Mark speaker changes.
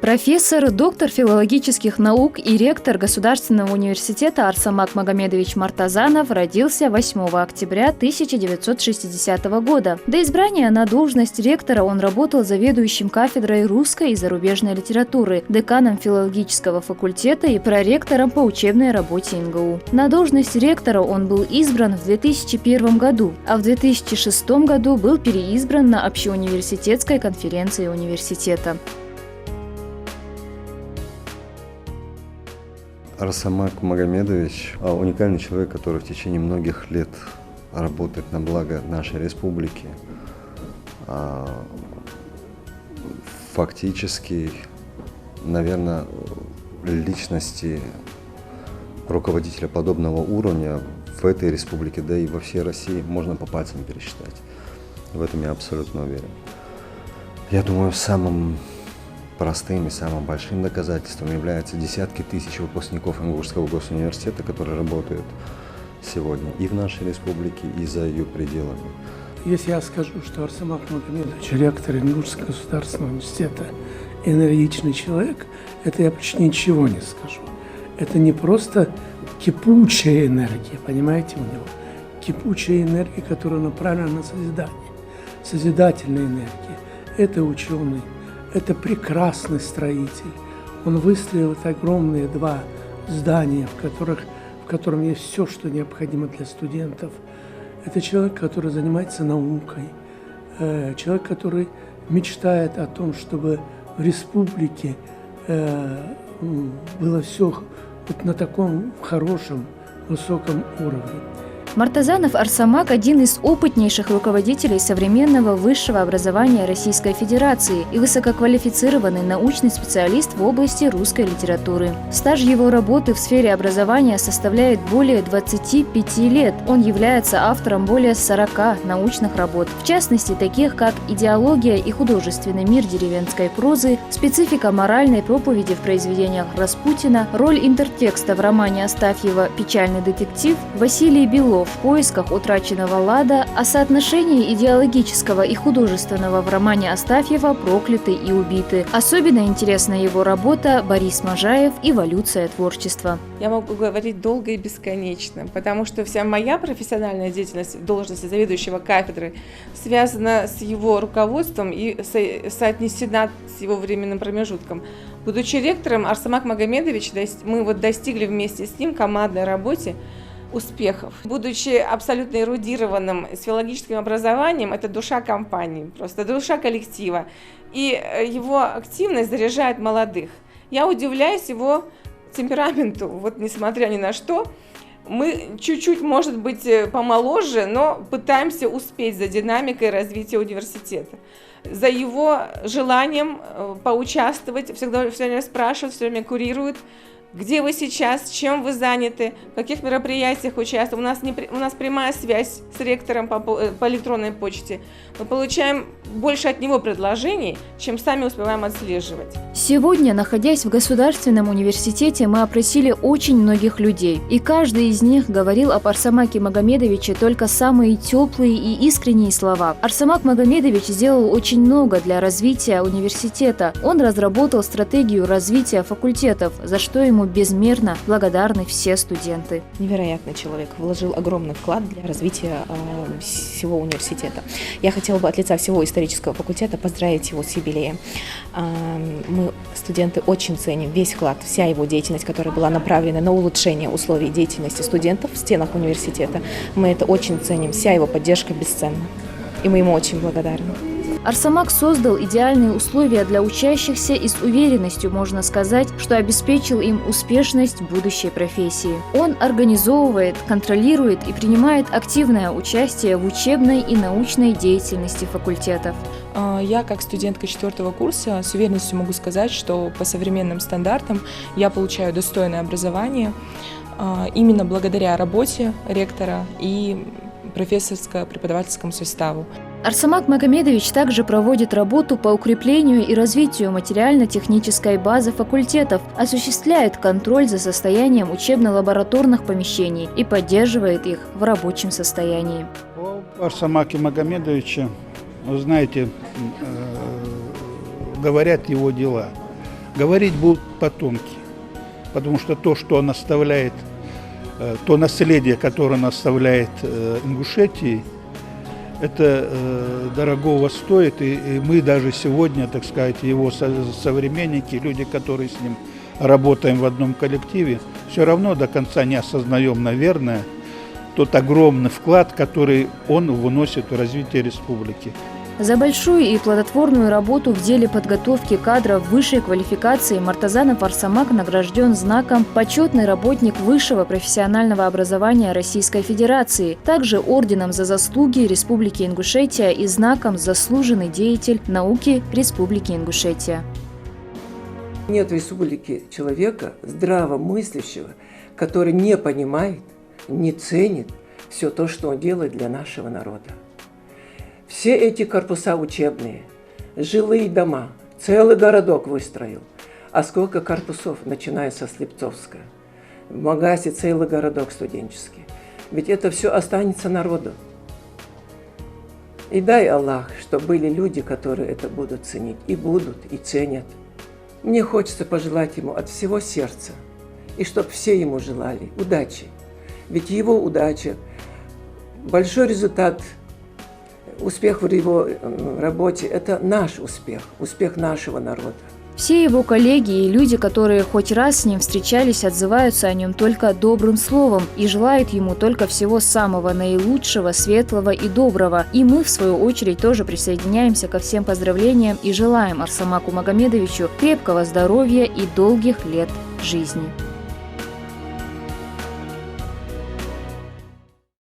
Speaker 1: Профессор, доктор филологических наук и ректор Государственного университета Арсамак Магомедович Мартазанов родился 8 октября 1960 года. До избрания на должность ректора он работал заведующим кафедрой русской и зарубежной литературы, деканом филологического факультета и проректором по учебной работе НГУ. На должность ректора он был избран в 2001 году, а в 2006 году был переизбран на общеуниверситетской конференции университета.
Speaker 2: Арсамак Магомедович – уникальный человек, который в течение многих лет работает на благо нашей республики. Фактически, наверное, личности руководителя подобного уровня в этой республике, да и во всей России можно по пальцам пересчитать. В этом я абсолютно уверен. Я думаю, самым простым и самым большим доказательством являются десятки тысяч выпускников Ингушского госуниверситета, которые работают сегодня и в нашей республике, и за ее пределами.
Speaker 3: Если я скажу, что Арсамак Магомедович, ректор Ингушского государственного университета, энергичный человек, это я почти ничего не скажу. Это не просто кипучая энергия, понимаете, у него? Кипучая энергия, которая направлена на созидание. Созидательная энергия. Это ученый. Это прекрасный строитель. Он выстроил огромные два здания, в котором есть все, что необходимо для студентов. Это человек, который занимается наукой, человек, который мечтает о том, чтобы в республике было все вот на таком хорошем, высоком уровне.
Speaker 1: Мартазанов Арсамак – один из опытнейших руководителей современного высшего образования Российской Федерации и высококвалифицированный научный специалист в области русской литературы. Стаж его работы в сфере образования составляет более 25 лет. Он является автором более 40 научных работ, в частности, таких как «Идеология и художественный мир деревенской прозы», «Специфика моральной проповеди в произведениях Распутина», роль интертекста в романе Астафьева «Печальный детектив», Василий Белов «В поисках утраченного лада», о соотношении идеологического и художественного в романе Астафьева «Проклятый и убитый». Особенно интересна его работа «Борис Можаев. Эволюция творчества».
Speaker 4: Я могу говорить долго и бесконечно, потому что вся моя профессиональная деятельность в должности заведующего кафедры связана с его руководством и соотнесена с его временным промежутком. Будучи ректором, Арсамак Магомедович, мы достигли вместе с ним командной работе успехов. Будучи абсолютно эрудированным с филологическим образованием, это душа компании, просто душа коллектива. И его активность заряжает молодых. Я удивляюсь его темпераменту, вот несмотря ни на что. Мы чуть-чуть, может быть, помоложе, но пытаемся успеть за динамикой развития университета. За его желанием поучаствовать, всегда все время спрашивают, все время курируют. Где вы сейчас, чем вы заняты, в каких мероприятиях участвуете. У нас прямая связь с ректором по электронной почте. Мы получаем больше от него предложений, чем сами успеваем отслеживать.
Speaker 1: Сегодня, находясь в Государственном университете, мы опросили очень многих людей. И каждый из них говорил об Арсамаке Магомедовиче только самые теплые и искренние слова. Арсамак Магомедович сделал очень много для развития университета. Он разработал стратегию развития факультетов, за что ему безмерно благодарны все студенты.
Speaker 5: Невероятный человек, вложил огромный вклад для развития всего университета. Я хотела бы от лица всего исторического факультета поздравить его с юбилеем. Мы, студенты, очень ценим весь вклад, вся его деятельность, которая была направлена на улучшение условий деятельности студентов в стенах университета. Мы это очень ценим, вся его поддержка бесценна. И мы ему очень благодарны.
Speaker 1: Арсамак создал идеальные условия для учащихся и с уверенностью можно сказать, что обеспечил им успешность будущей профессии. Он организовывает, контролирует и принимает активное участие в учебной и научной деятельности факультетов.
Speaker 6: Я, как студентка 4-го курса, с уверенностью могу сказать, что по современным стандартам я получаю достойное образование именно благодаря работе ректора и профессорско-преподавательскому составу.
Speaker 1: Арсамак Магомедович также проводит работу по укреплению и развитию материально-технической базы факультетов, осуществляет контроль за состоянием учебно-лабораторных помещений и поддерживает их в рабочем состоянии.
Speaker 7: О Арсамаке Магомедовиче, вы знаете, говорят его дела. Говорить будут потомки, потому что то, что он оставляет, то наследие, которое он оставляет Ингушетии, это дорогого стоит, и мы даже сегодня, так сказать, его современники, люди, которые с ним работаем в одном коллективе, все равно до конца не осознаем, наверное, тот огромный вклад, который он вносит в развитие республики.
Speaker 1: За большую и плодотворную работу в деле подготовки кадров высшей квалификации Мортазанов Арсамак награжден знаком «Почетный работник высшего профессионального образования Российской Федерации», также орденом за заслуги Республики Ингушетия и знаком «Заслуженный деятель науки Республики Ингушетия».
Speaker 8: Нет в республике человека, здравомыслящего, который не понимает, не ценит все то, что он делает для нашего народа. Все эти корпуса учебные, жилые дома, целый городок выстроил. А сколько корпусов, начиная со Слепцовска, в Магасе целый городок студенческий. Ведь это все останется народу. И дай Аллах, чтобы были люди, которые это будут ценить, и будут, и ценят. Мне хочется пожелать ему от всего сердца, и чтобы все ему желали удачи. Ведь его удача, большой результат, успех в его работе – это наш успех, успех нашего народа.
Speaker 1: Все его коллеги и люди, которые хоть раз с ним встречались, отзываются о нем только добрым словом и желают ему только всего самого наилучшего, светлого и доброго. И мы, в свою очередь, тоже присоединяемся ко всем поздравлениям и желаем Арсамаку Магомедовичу крепкого здоровья и долгих лет жизни.